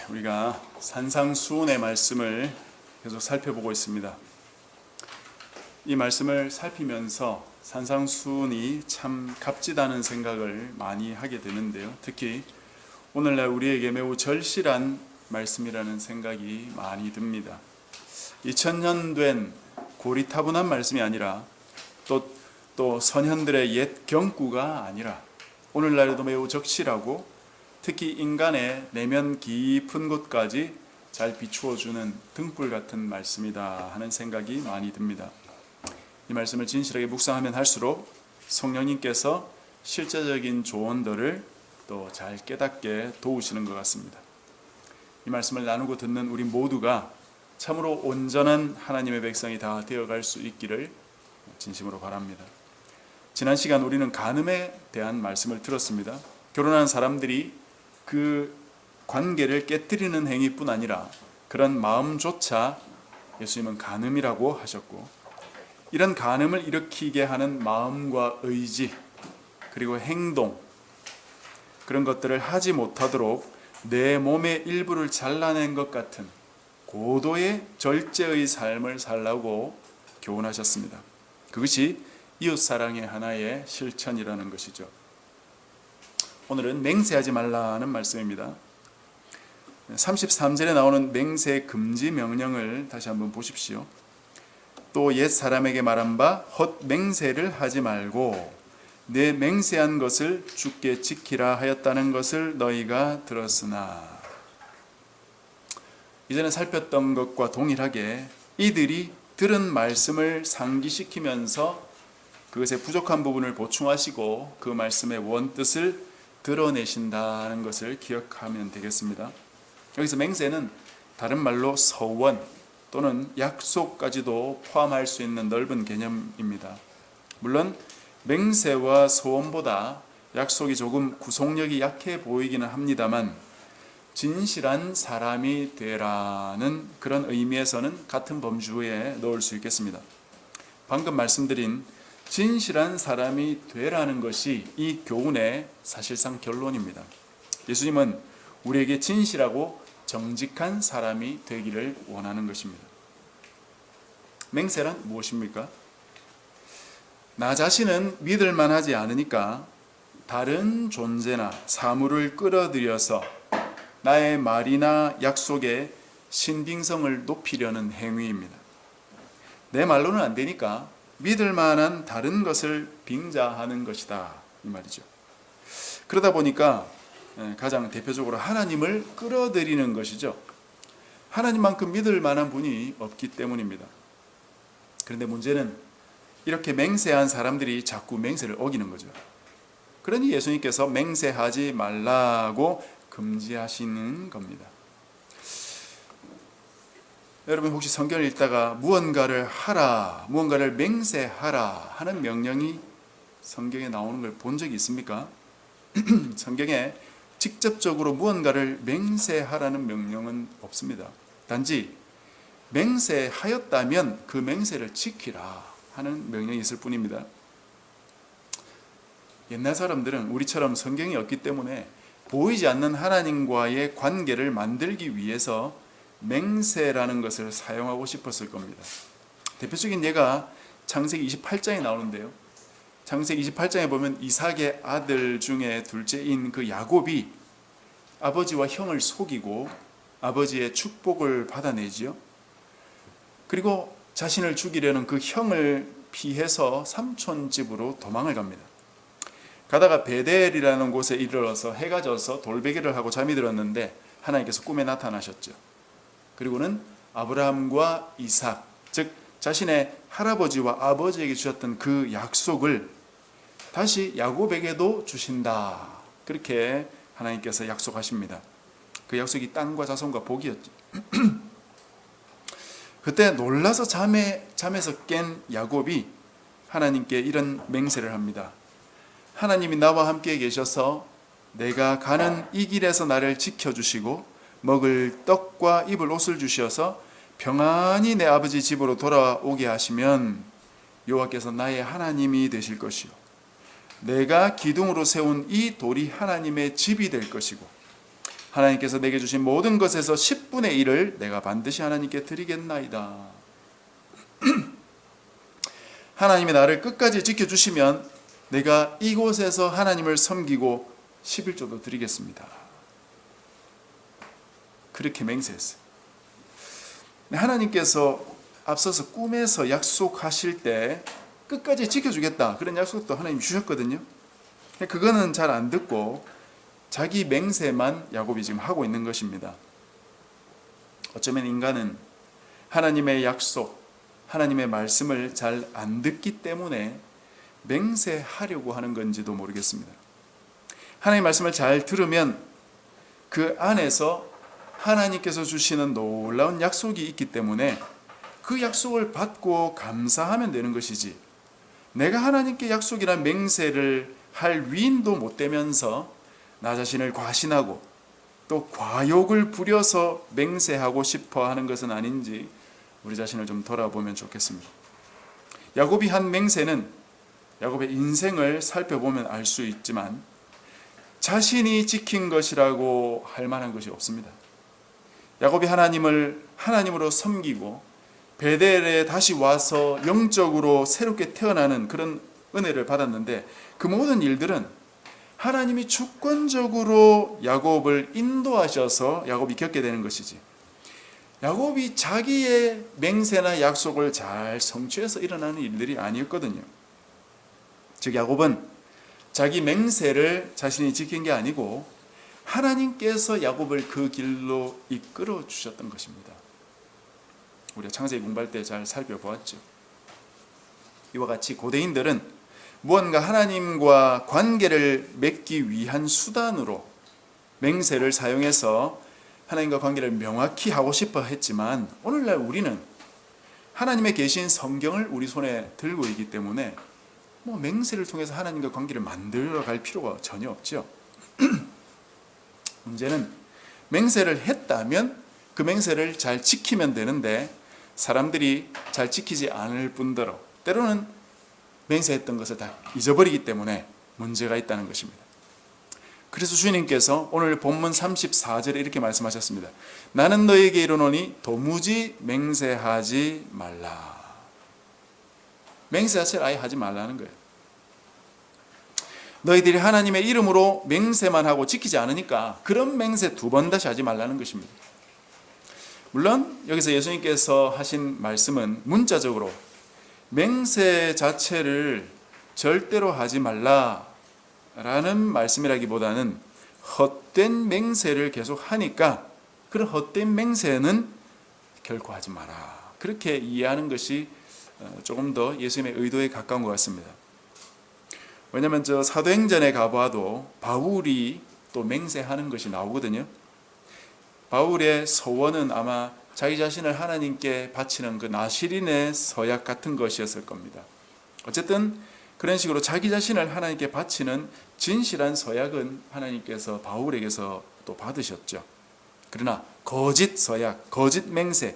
우리가 산상수훈의 말씀을 계속 살펴보고 있습니다. 이 말씀을 살피면서 산상수훈이 참 값지다는 생각을 많이 하게 되는데요. 특히 오늘날 우리에게 매우 절실한 말씀이라는 생각이 많이 듭니다. 2000년 된 고리타분한 말씀이 아니라 또 선현들의 옛 경구가 아니라 오늘날에도 매우 적실하고 특히 인간의 내면 깊은 곳까지 잘 비추어주는 등불 같은 말씀이다 하는 생각이 많이 듭니다. 이 말씀을 진실하게 묵상하면 할수록 성령님께서 실제적인 조언들을 또 잘 깨닫게 도우시는 것 같습니다. 이 말씀을 나누고 듣는 우리 모두가 참으로 온전한 하나님의 백성이 다 되어갈 수 있기를 진심으로 바랍니다. 지난 시간 우리는 간음에 대한 말씀을 들었습니다. 결혼한 사람들이 그 관계를 깨뜨리는 행위뿐 아니라 그런 마음조차 예수님은 간음이라고 하셨고, 이런 간음을 일으키게 하는 마음과 의지 그리고 행동, 그런 것들을 하지 못하도록 내 몸의 일부를 잘라낸 것 같은 고도의 절제의 삶을 살라고 교훈하셨습니다. 그것이 이웃사랑의 하나의 실천이라는 것이죠. 오늘은 맹세하지 말라는 말씀입니다. 33절에 나오는 맹세 금지 명령을 다시 한번 보십시오. 또 옛 사람에게 말한 바 헛맹세를 하지 말고 내 맹세한 것을 주께 지키라 하였다는 것을 너희가 들었으나, 이전에 살폈던 것과 동일하게 이들이 들은 말씀을 상기시키면서 그것의 부족한 부분을 보충하시고 그 말씀의 원뜻을 드러내신다는 것을 기억하면 되겠습니다. 여기서 맹세는 다른 말로 서원 또는 약속까지도 포함할 수 있는 넓은 개념입니다. 물론 맹세와 소원보다 약속이 조금 구속력이 약해 보이기는 합니다만, 진실한 사람이 되라는 그런 의미에서는 같은 범주에 넣을 수 있겠습니다. 방금 말씀드린 진실한 사람이 되라는 것이 이 교훈의 사실상 결론입니다. 예수님은 우리에게 진실하고 정직한 사람이 되기를 원하는 것입니다. 맹세란 무엇입니까? 나 자신은 믿을 만하지 않으니까 다른 존재나 사물을 끌어들여서 나의 말이나 약속의 신빙성을 높이려는 행위입니다. 내 말로는 안 되니까 믿을 만한 다른 것을 빙자하는 것이다, 이 말이죠. 그러다 보니까 가장 대표적으로 하나님을 끌어들이는 것이죠. 하나님만큼 믿을 만한 분이 없기 때문입니다. 그런데 문제는 이렇게 맹세한 사람들이 자꾸 맹세를 어기는 거죠. 그러니 예수님께서 맹세하지 말라고 금지하시는 겁니다. 여러분 혹시 성경을 읽다가 무언가를 하라, 무언가를 맹세하라 하는 명령이 성경에 나오는 걸 본 적이 있습니까? 성경에 직접적으로 무언가를 맹세하라는 명령은 없습니다. 단지 맹세하였다면 그 맹세를 지키라 하는 명령이 있을 뿐입니다. 옛날 사람들은 우리처럼 성경이 없기 때문에 보이지 않는 하나님과의 관계를 만들기 위해서 맹세라는 것을 사용하고 싶었을 겁니다. 대표적인 예가 창세기 28장에 나오는데요. 창세기 28장에 보면 이삭의 아들 중에 둘째인 그 야곱이 아버지와 형을 속이고 아버지의 축복을 받아내지요. 그리고 자신을 죽이려는 그 형을 피해서 삼촌 집으로 도망을 갑니다. 가다가 베델이라는 곳에 이르러서 해가 져서 돌베개를 하고 잠이 들었는데 하나님께서 꿈에 나타나셨죠. 그리고는 아브라함과 이삭, 즉 자신의 할아버지와 아버지에게 주셨던 그 약속을 다시 야곱에게도 주신다, 그렇게 하나님께서 약속하십니다. 그 약속이 땅과 자손과 복이었죠. 그때 놀라서 잠에서 깬 야곱이 하나님께 이런 맹세를 합니다. 하나님이 나와 함께 계셔서 내가 가는 이 길에서 나를 지켜주시고 먹을 떡과 입을 옷을 주셔서 평안히 내 아버지 집으로 돌아오게 하시면 여호와께서 나의 하나님이 되실 것이요, 내가 기둥으로 세운 이 돌이 하나님의 집이 될 것이고 하나님께서 내게 주신 모든 것에서 10분의 1을 내가 반드시 하나님께 드리겠나이다. 하나님이 나를 끝까지 지켜주시면 내가 이곳에서 하나님을 섬기고 11조도 드리겠습니다. 그렇게 맹세했어요. 하나님께서 앞서서 꿈에서 약속하실 때 끝까지 지켜주겠다, 그런 약속도 하나님이 주셨거든요. 그거는 잘 안 듣고 자기 맹세만 야곱이 지금 하고 있는 것입니다. 어쩌면 인간은 하나님의 약속, 하나님의 말씀을 잘 안 듣기 때문에 맹세하려고 하는 건지도 모르겠습니다. 하나님의 말씀을 잘 들으면 그 안에서 하나님께서 주시는 놀라운 약속이 있기 때문에 그 약속을 받고 감사하면 되는 것이지, 내가 하나님께 약속이나 맹세를 할 위인도 못 되면서 나 자신을 과신하고 또 과욕을 부려서 맹세하고 싶어 하는 것은 아닌지 우리 자신을 좀 돌아보면 좋겠습니다. 야곱이 한 맹세는 야곱의 인생을 살펴보면 알 수 있지만 자신이 지킨 것이라고 할 만한 것이 없습니다. 야곱이 하나님을 하나님으로 섬기고 베델에 다시 와서 영적으로 새롭게 태어나는 그런 은혜를 받았는데, 그 모든 일들은 하나님이 주권적으로 야곱을 인도하셔서 야곱이 겪게 되는 것이지, 야곱이 자기의 맹세나 약속을 잘 성취해서 일어나는 일들이 아니었거든요. 즉 야곱은 자기 맹세를 자신이 지킨 게 아니고 하나님께서 야곱을 그 길로 이끌어 주셨던 것입니다. 우리가 창세기 공부할 때 잘 살펴보았죠. 이와 같이 고대인들은 무언가 하나님과 관계를 맺기 위한 수단으로 맹세를 사용해서 하나님과 관계를 명확히 하고 싶어 했지만, 오늘날 우리는 하나님의 계신 성경을 우리 손에 들고 있기 때문에 맹세를 통해서 하나님과 관계를 만들어 갈 필요가 전혀 없죠. 문제는 맹세를 했다면 그 맹세를 잘 지키면 되는데, 사람들이 잘 지키지 않을 뿐더러 때로는 맹세했던 것을 다 잊어버리기 때문에 문제가 있다는 것입니다. 그래서 주님께서 오늘 본문 34절에 이렇게 말씀하셨습니다. 나는 너에게 이르노니 도무지 맹세하지 말라. 맹세 자체를 아예 하지 말라는 거예요. 너희들이 하나님의 이름으로 맹세만 하고 지키지 않으니까 그런 맹세 2번 다시 하지 말라는 것입니다. 물론 여기서 예수님께서 하신 말씀은 문자적으로 맹세 자체를 절대로 하지 말라라는 말씀이라기보다는 헛된 맹세를 계속 하니까 그런 헛된 맹세는 결코 하지 마라, 그렇게 이해하는 것이 조금 더 예수님의 의도에 가까운 것 같습니다. 왜냐하면 사도행전에 가봐도 바울이 또 맹세하는 것이 나오거든요. 바울의 서원은 아마 자기 자신을 하나님께 바치는 그 나시린의 서약 같은 것이었을 겁니다. 어쨌든 그런 식으로 자기 자신을 하나님께 바치는 진실한 서약은 하나님께서 바울에게서 또 받으셨죠. 그러나 거짓 서약, 거짓 맹세,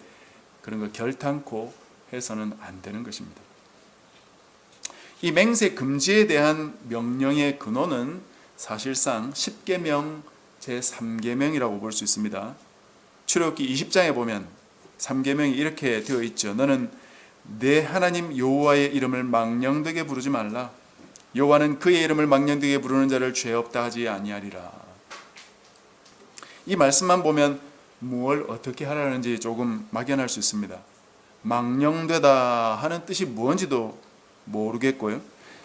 그런 거 결탄코 해서는 안 되는 것입니다. 이 맹세 금지에 대한 명령의 근원은 사실상 10계명 제3계명이라고 볼 수 있습니다. 출애굽기 20장에 보면 3계명이 이렇게 되어 있죠. 너는 내 하나님 여호와의 이름을 망령되게 부르지 말라. 여호와는 그의 이름을 망령되게 부르는 자를 죄 없다 하지 아니하리라. 이 말씀만 보면 뭘 어떻게 하라는지 조금 막연할 수 있습니다. 망령되다 하는 뜻이 무엇인지도 모르겠고요.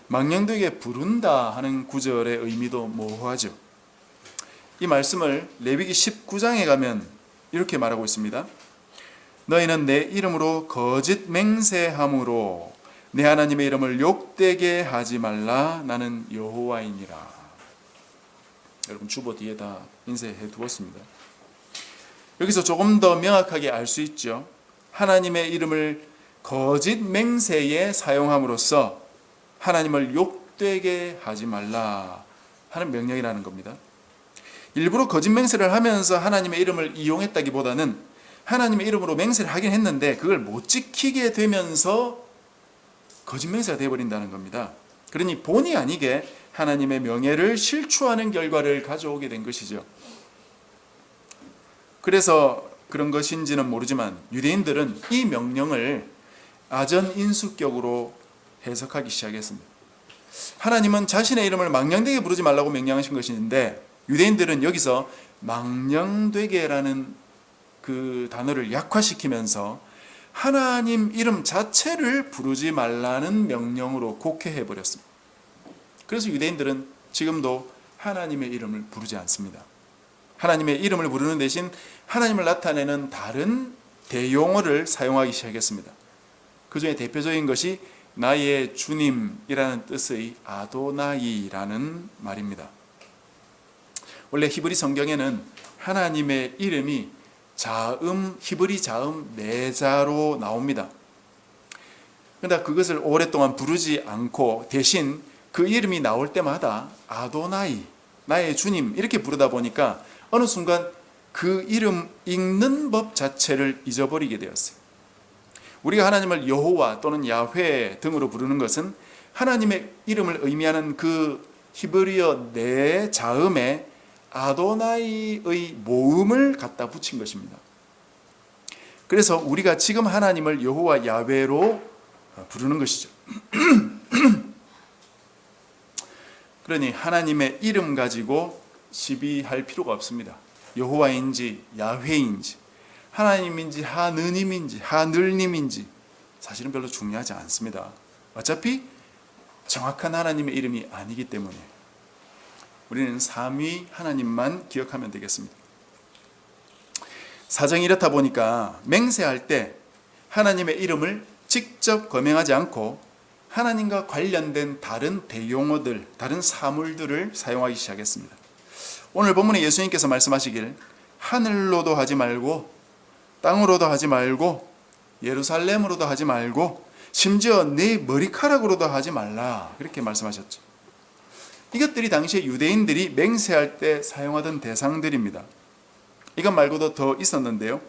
망령되게 부른다 하는 구절의 의미도 모호하죠. 이 말씀을 레위기 19장에 가면 이렇게 말하고 있습니다. 너희는 내 이름으로 거짓 맹세함으로 내 하나님의 이름을 욕되게 하지 말라. 나는 여호와이니라. 여러분 주보 뒤에 다 인쇄해 두었습니다. 여기서 조금 더 명확하게 알 수 있죠. 하나님의 이름을 거짓 맹세에 사용함으로써 하나님을 욕되게 하지 말라 하는 명령이라는 겁니다. 일부러 거짓 맹세를 하면서 하나님의 이름을 이용했다기보다는 하나님의 이름으로 맹세를 하긴 했는데 그걸 못 지키게 되면서 거짓 맹세가 되어버린다는 겁니다. 그러니 본의 아니게 하나님의 명예를 실추하는 결과를 가져오게 된 것이죠. 그래서 그런 것인지는 모르지만 유대인들은 이 명령을 아전인수격으로 해석하기 시작했습니다. 하나님은 자신의 이름을 망령되게 부르지 말라고 명령하신 것인데 유대인들은 여기서 망령되게라는 그 단어를 약화시키면서 하나님 이름 자체를 부르지 말라는 명령으로 곡해해 버렸습니다. 그래서 유대인들은 지금도 하나님의 이름을 부르지 않습니다. 하나님의 이름을 부르는 대신 하나님을 나타내는 다른 대용어를 사용하기 시작했습니다. 그 중에 대표적인 것이 나의 주님이라는 뜻의 아도나이라는 말입니다. 원래 히브리 성경에는 하나님의 이름이 히브리 자음 네자로 나옵니다. 그런데 그것을 오랫동안 부르지 않고 대신 그 이름이 나올 때마다 아도나이, 나의 주님 이렇게 부르다 보니까 어느 순간 그 이름 읽는 법 자체를 잊어버리게 되었어요. 우리가 하나님을 여호와 또는 야훼 등으로 부르는 것은 하나님의 이름을 의미하는 그 히브리어 네 자음에 아도나이의 모음을 갖다 붙인 것입니다. 그래서 우리가 지금 하나님을 여호와 야훼로 부르는 것이죠. 그러니 하나님의 이름 가지고 시비할 필요가 없습니다. 여호와인지 야훼인지 하나님인지 하느님인지 하늘님인지 사실은 별로 중요하지 않습니다. 어차피 정확한 하나님의 이름이 아니기 때문에 우리는 삼위 하나님만 기억하면 되겠습니다. 사정이 이렇다 보니까 맹세할 때 하나님의 이름을 직접 거명하지 않고 하나님과 관련된 다른 대용어들, 다른 사물들을 사용하기 시작했습니다. 오늘 본문에 예수님께서 말씀하시길 하늘로도 하지 말고 땅으로도 하지 말고 예루살렘으로도 하지 말고 심지어 네 머리카락으로도 하지 말라 그렇게 말씀하셨죠. 이것들이 당시에 유대인들이 맹세할 때 사용하던 대상들입니다. 이것 말고도 더 있었는데요.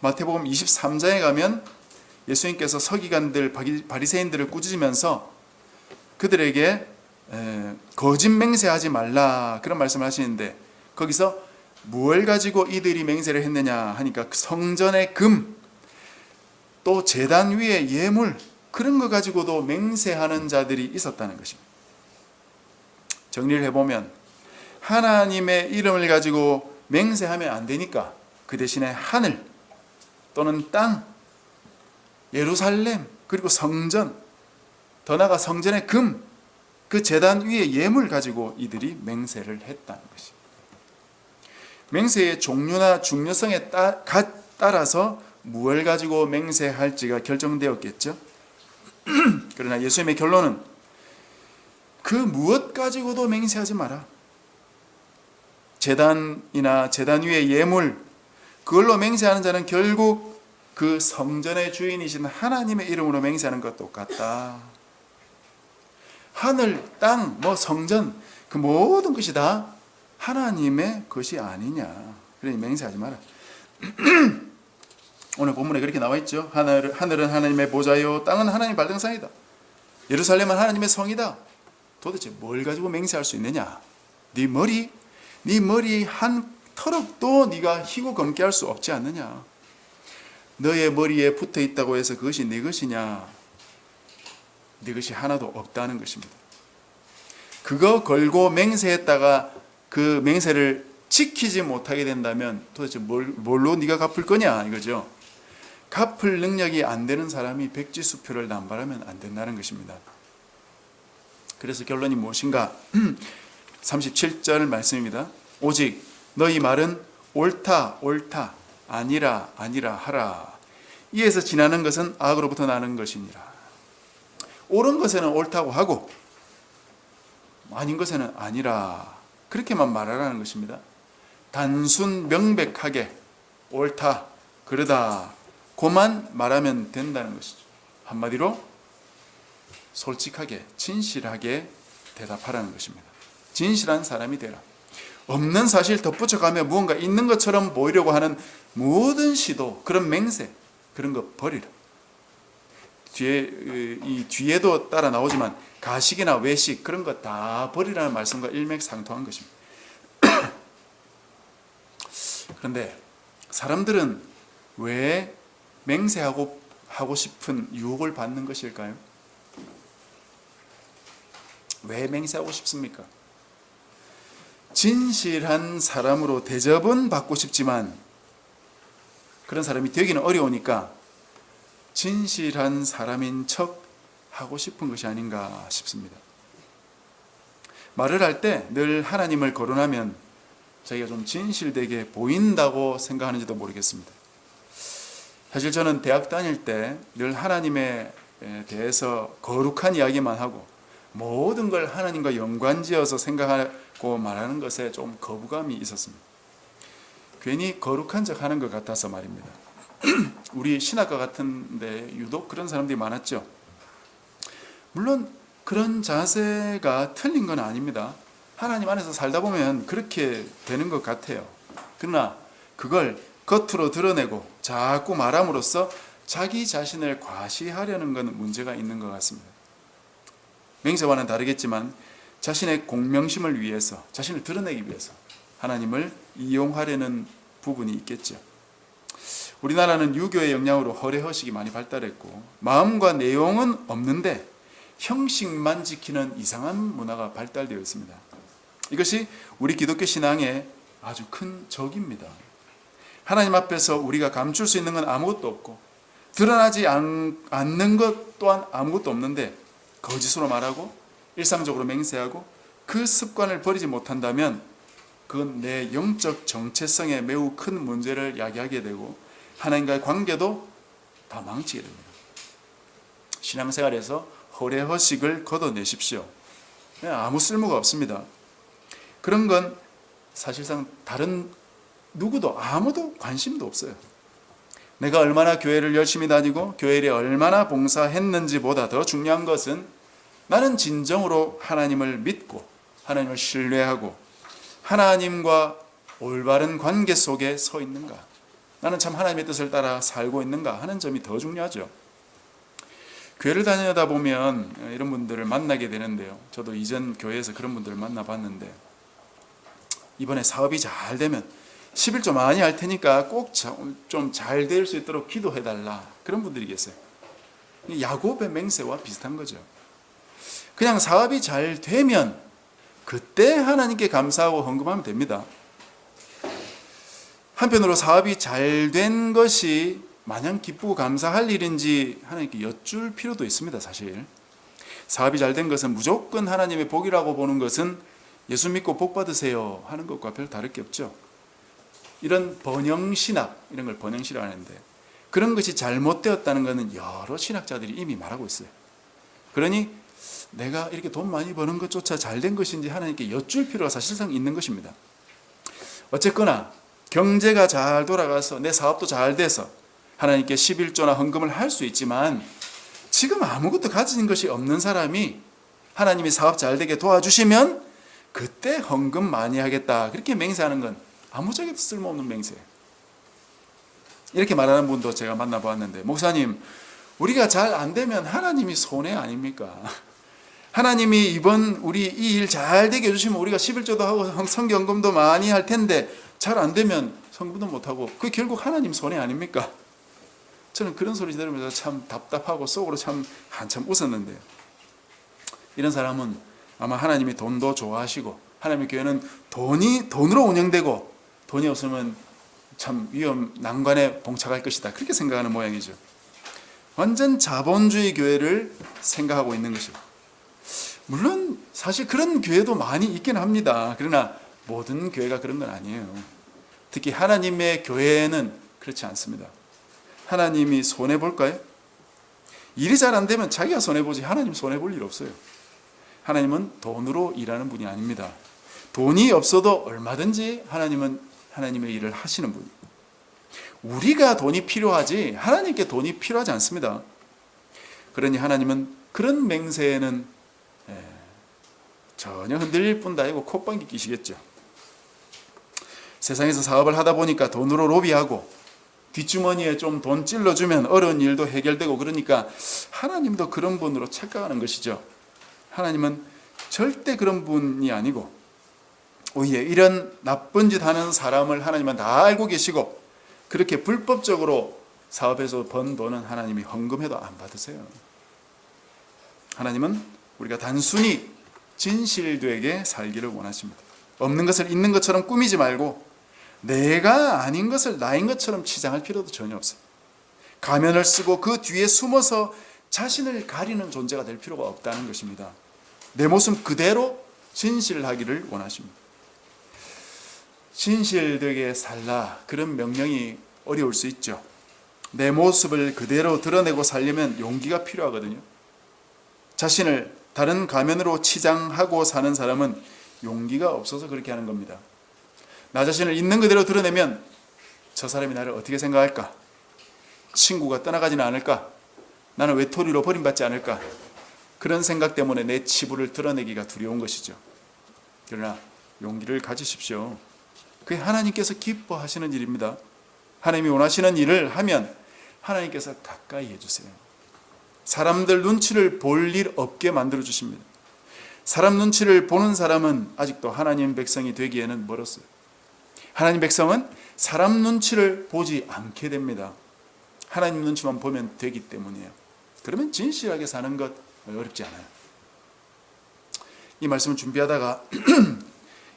마태복음 23장에 가면 예수님께서 서기관들, 바리새인들을 꾸짖으면서 그들에게 거짓 맹세하지 말라 그런 말씀을 하시는데 거기서 무엇을 가지고 이들이 맹세를 했느냐 하니까 성전의 금, 또 제단 위의 예물 그런 거 가지고도 맹세하는 자들이 있었다는 것입니다. 정리를 해보면 하나님의 이름을 가지고 맹세하면 안 되니까 그 대신에 하늘 또는 땅, 예루살렘 그리고 성전, 더 나아가 성전의 금, 그 제단 위의 예물 가지고 이들이 맹세를 했다는 것입니다. 맹세의 종류나 중요성에 따라서 무엇을 가지고 맹세할지가 결정되었겠죠. 그러나 예수님의 결론은 그 무엇 가지고도 맹세하지 마라. 제단이나 제단 위의 예물 그걸로 맹세하는 자는 결국 그 성전의 주인이신 하나님의 이름으로 맹세하는 것과 똑같다. 하늘, 땅, 성전 그 모든 것이 다 하나님의 것이 아니냐. 그러니 맹세하지 마라. 오늘 본문에 그렇게 나와 있죠. 하늘은 하나님의 보좌요, 땅은 하나님의 발등상이다. 예루살렘은 하나님의 성이다. 도대체 뭘 가지고 맹세할 수 있느냐? 네 머리 한 터럭도 네가 희고 검게 할 수 없지 않느냐? 너의 머리에 붙어 있다고 해서 그것이 네 것이냐? 네 것이 하나도 없다는 것입니다. 그거 걸고 맹세했다가 그 맹세를 지키지 못하게 된다면 도대체 뭘로 네가 갚을 거냐 이거죠. 갚을 능력이 안 되는 사람이 백지수표를 남발하면 안 된다는 것입니다. 그래서 결론이 무엇인가? 37절 말씀입니다. 오직 너희 말은 옳다 아니라 하라. 이에서 지나는 것은 악으로부터 나는 것이니라. 옳은 것에는 옳다고 하고 아닌 것에는 아니라 그렇게만 말하라는 것입니다. 단순 명백하게 옳다 그러다 그만 말하면 된다는 것이죠. 한마디로 솔직하게 진실하게 대답하라는 것입니다. 진실한 사람이 되라. 없는 사실 덧붙여가며 무언가 있는 것처럼 보이려고 하는 모든 시도, 그런 맹세, 그런 거 버리라. 뒤에도 따라 나오지만 가식이나 외식 그런 거 다 버리라는 말씀과 일맥상통한 것입니다. 그런데 사람들은 왜 하고 싶은 유혹을 받는 것일까요? 왜 맹세하고 싶습니까? 진실한 사람으로 대접은 받고 싶지만 그런 사람이 되기는 어려우니까 진실한 사람인 척 하고 싶은 것이 아닌가 싶습니다. 말을 할 때 늘 하나님을 거론하면 자기가 좀 진실되게 보인다고 생각하는지도 모르겠습니다. 사실 저는 대학 다닐 때 늘 하나님에 대해서 거룩한 이야기만 하고 모든 걸 하나님과 연관지어서 생각하고 말하는 것에 좀 거부감이 있었습니다. 괜히 거룩한 척 하는 것 같아서 말입니다. 우리 신학과 같은데 유독 그런 사람들이 많았죠. 물론 그런 자세가 틀린 건 아닙니다. 하나님 안에서 살다 보면 그렇게 되는 것 같아요. 그러나 그걸 겉으로 드러내고 자꾸 말함으로써 자기 자신을 과시하려는 건 문제가 있는 것 같습니다. 맹세와는 다르겠지만 자신의 공명심을 위해서, 자신을 드러내기 위해서 하나님을 이용하려는 부분이 있겠죠. 우리나라는 유교의 영향으로 허례허식이 많이 발달했고 마음과 내용은 없는데 형식만 지키는 이상한 문화가 발달되어 있습니다. 이것이 우리 기독교 신앙의 아주 큰 적입니다. 하나님 앞에서 우리가 감출 수 있는 건 아무것도 없고 드러나지 않는 것 또한 아무것도 없는데 거짓으로 말하고 일상적으로 맹세하고 그 습관을 버리지 못한다면 그건 내 영적 정체성에 매우 큰 문제를 야기하게 되고 하나님과의 관계도 다 망치게 됩니다. 신앙생활에서 허례허식을 걷어내십시오. 아무 쓸모가 없습니다. 그런 건 사실상 다른 누구도 아무도 관심도 없어요. 내가 얼마나 교회를 열심히 다니고 교회에 얼마나 봉사했는지보다 더 중요한 것은 나는 진정으로 하나님을 믿고 하나님을 신뢰하고 하나님과 올바른 관계 속에 서 있는가, 나는 참 하나님의 뜻을 따라 살고 있는가 하는 점이 더 중요하죠. 교회를 다니다 보면 이런 분들을 만나게 되는데요. 저도 이전 교회에서 그런 분들을 만나봤는데 이번에 사업이 잘 되면 11조 많이 할 테니까 꼭 좀 잘 될 수 있도록 기도해달라, 그런 분들이 계세요. 야곱의 맹세와 비슷한 거죠. 그냥 사업이 잘 되면 그때 하나님께 감사하고 헌금하면 됩니다. 한편으로 사업이 잘 된 것이 마냥 기쁘고 감사할 일인지 하나님께 여쭐 필요도 있습니다. 사실 사업이 잘 된 것은 무조건 하나님의 복이라고 보는 것은 예수 믿고 복 받으세요 하는 것과 별 다를 게 없죠. 이런 번영신학, 이런 걸 번영신학 하는데 그런 것이 잘못되었다는 것은 여러 신학자들이 이미 말하고 있어요. 그러니 내가 이렇게 돈 많이 버는 것조차 잘된 것인지 하나님께 여쭐 필요가 사실상 있는 것입니다. 어쨌거나 경제가 잘 돌아가서 내 사업도 잘 돼서 하나님께 11조나 헌금을 할 수 있지만 지금 아무것도 가진 것이 없는 사람이 하나님이 사업 잘 되게 도와주시면 그때 헌금 많이 하겠다, 그렇게 맹세하는 건 아무짝에도 쓸모없는 맹세예요. 이렇게 말하는 분도 제가 만나보았는데, 목사님, 우리가 잘 안 되면 하나님이 손해 아닙니까? 하나님이 이번 우리 이 일 잘 되게 해주시면 우리가 11조도 하고 성경금도 많이 할 텐데 잘 안 되면 성금도 못하고 그게 결국 하나님 손해 아닙니까? 저는 그런 소리 들으면서 참 답답하고 속으로 참 한참 웃었는데요. 이런 사람은 아마 하나님이 돈도 좋아하시고 하나님의 교회는 돈으로 운영되고 돈이 없으면 참 난관에 봉착할 것이다, 그렇게 생각하는 모양이죠. 완전 자본주의 교회를 생각하고 있는 것이죠. 물론 사실 그런 교회도 많이 있긴 합니다. 그러나 모든 교회가 그런 건 아니에요. 특히 하나님의 교회는 그렇지 않습니다. 하나님이 손해볼까요? 일이 잘 안 되면 자기가 손해보지 하나님 손해볼 일 없어요. 하나님은 돈으로 일하는 분이 아닙니다. 돈이 없어도 얼마든지 하나님은 하나님의 일을 하시는 분이에요. 우리가 돈이 필요하지 하나님께 돈이 필요하지 않습니다. 그러니 하나님은 그런 맹세에는 전혀 흔들릴 뿐도 아니고 콧방귀 끼시겠죠. 세상에서 사업을 하다 보니까 돈으로 로비하고 뒷주머니에 좀 돈 찔러주면 어려운 일도 해결되고 그러니까 하나님도 그런 분으로 착각하는 것이죠. 하나님은 절대 그런 분이 아니고 오히려 이런 나쁜 짓 하는 사람을 하나님은 다 알고 계시고 그렇게 불법적으로 사업에서 번 돈은 하나님이 헌금해도 안 받으세요. 하나님은 우리가 단순히 진실되게 살기를 원하십니다. 없는 것을 있는 것처럼 꾸미지 말고 내가 아닌 것을 나인 것처럼 치장할 필요도 전혀 없어요. 가면을 쓰고 그 뒤에 숨어서 자신을 가리는 존재가 될 필요가 없다는 것입니다. 내 모습 그대로 진실하기를 원하십니다. 진실되게 살라, 그런 명령이 어려울 수 있죠. 내 모습을 그대로 드러내고 살려면 용기가 필요하거든요. 자신을 다른 가면으로 치장하고 사는 사람은 용기가 없어서 그렇게 하는 겁니다. 나 자신을 있는 그대로 드러내면 저 사람이 나를 어떻게 생각할까? 친구가 떠나가지는 않을까? 나는 외톨이로 버림받지 않을까? 그런 생각 때문에 내 치부를 드러내기가 두려운 것이죠. 그러나 용기를 가지십시오. 그게 하나님께서 기뻐하시는 일입니다. 하나님이 원하시는 일을 하면 하나님께서 가까이 해주세요. 사람들 눈치를 볼 일 없게 만들어 주십니다. 사람 눈치를 보는 사람은 아직도 하나님 백성이 되기에는 멀었어요. 하나님 백성은 사람 눈치를 보지 않게 됩니다. 하나님 눈치만 보면 되기 때문이에요. 그러면 진실하게 사는 것 어렵지 않아요. 이 말씀을 준비하다가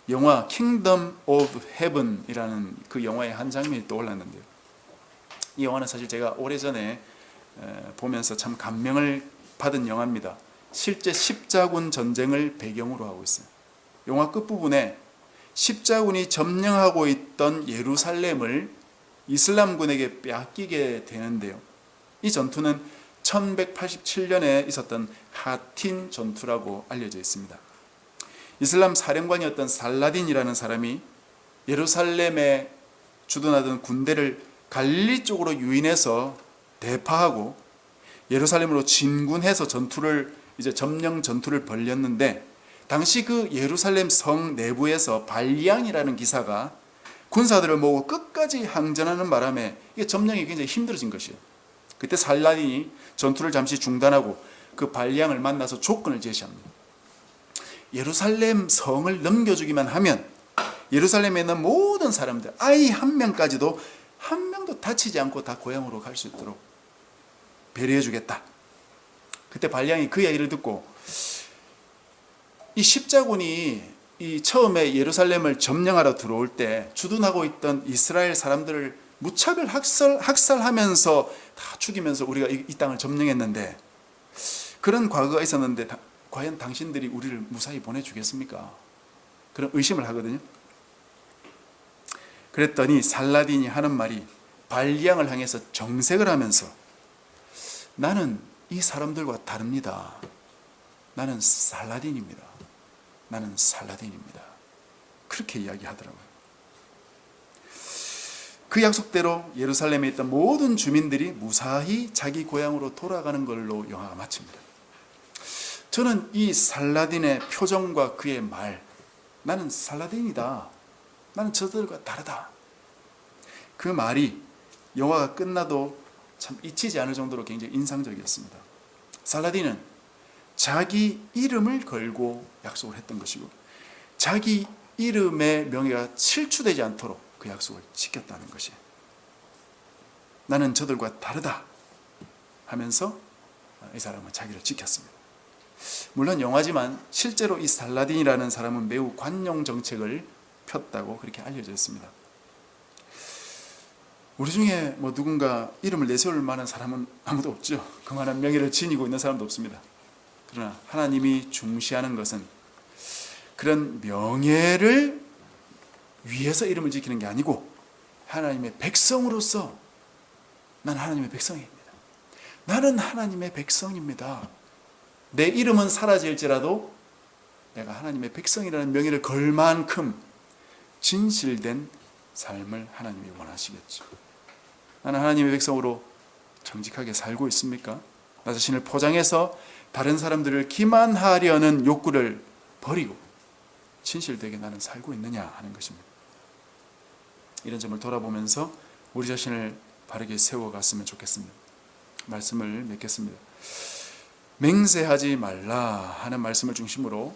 영화 킹덤 오브 헤븐이라는 그 영화의 한 장면이 떠올랐는데요. 이 영화는 사실 제가 오래전에 보면서 참 감명을 받은 영화입니다. 실제 십자군 전쟁을 배경으로 하고 있어요. 영화 끝부분에 십자군이 점령하고 있던 예루살렘을 이슬람군에게 빼앗기게 되는데요. 이 전투는 1187년에 있었던 하틴 전투라고 알려져 있습니다. 이슬람 사령관이었던 살라딘이라는 사람이 예루살렘에 주둔하던 군대를 갈릴리 쪽으로 유인해서 대파하고 예루살렘으로 진군해서 점령 전투를 벌였는데, 당시 그 예루살렘 성 내부에서 발리앙이라는 기사가 군사들을 모으고 끝까지 항전하는 바람에 이게 점령이 굉장히 힘들어진 것이에요. 그때 살라딘이 전투를 잠시 중단하고 그 발리앙을 만나서 조건을 제시합니다. 예루살렘 성을 넘겨주기만 하면 예루살렘에 있는 모든 사람들, 아이 한 명까지도 한 명도 다치지 않고 다 고향으로 갈 수 있도록 배려해 주겠다. 그때 발리앙이 그 이야기를 듣고 이 십자군이 처음에 예루살렘을 점령하러 들어올 때 주둔하고 있던 이스라엘 사람들을 무차별 학살하면서 다 죽이면서 우리가 이 땅을 점령했는데, 그런 과거가 있었는데 과연 당신들이 우리를 무사히 보내주겠습니까? 그런 의심을 하거든요. 그랬더니 살라딘이 하는 말이 발리앙을 향해서 정색을 하면서 나는 이 사람들과 다릅니다. 나는 살라딘입니다. 나는 살라딘입니다. 그렇게 이야기하더라고요. 그 약속대로 예루살렘에 있던 모든 주민들이 무사히 자기 고향으로 돌아가는 걸로 영화가 마칩니다. 저는 이 살라딘의 표정과 그의 말, 나는 살라딘이다, 나는 저들과 다르다, 그 말이 영화가 끝나도 참 잊히지 않을 정도로 굉장히 인상적이었습니다. 살라딘은 자기 이름을 걸고 약속을 했던 것이고 자기 이름의 명예가 실추되지 않도록 그 약속을 지켰다는 것이에요. 나는 저들과 다르다 하면서 이 사람은 자기를 지켰습니다. 물론 영화지만 실제로 이 살라딘이라는 사람은 매우 관용 정책을 폈다고 그렇게 알려져 있습니다. 우리 중에 누군가 이름을 내세울 만한 사람은 아무도 없죠. 그만한 명예를 지니고 있는 사람도 없습니다. 그러나 하나님이 중시하는 것은 그런 명예를 위해서 이름을 지키는 게 아니고 하나님의 백성으로서 나는 하나님의 백성입니다. 나는 하나님의 백성입니다. 내 이름은 사라질지라도 내가 하나님의 백성이라는 명예를 걸 만큼 진실된 삶을 하나님이 원하시겠죠. 나는 하나님의 백성으로 정직하게 살고 있습니까? 나 자신을 포장해서 다른 사람들을 기만하려는 욕구를 버리고 진실되게 나는 살고 있느냐 하는 것입니다. 이런 점을 돌아보면서 우리 자신을 바르게 세워갔으면 좋겠습니다. 말씀을 맺겠습니다. 맹세하지 말라 하는 말씀을 중심으로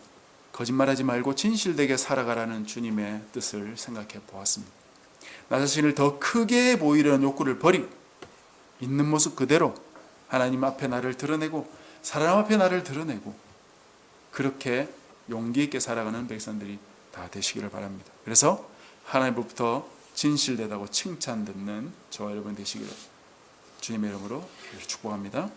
거짓말하지 말고 진실되게 살아가라는 주님의 뜻을 생각해 보았습니다. 나 자신을 더 크게 보이려는 욕구를 버리고 있는 모습 그대로 하나님 앞에 나를 드러내고 사람 앞에 나를 드러내고 그렇게 용기 있게 살아가는 백성들이 다 되시기를 바랍니다. 그래서 하나님으로부터 진실되다고 칭찬 듣는 저와 여러분 되시기를 주님의 이름으로 축복합니다.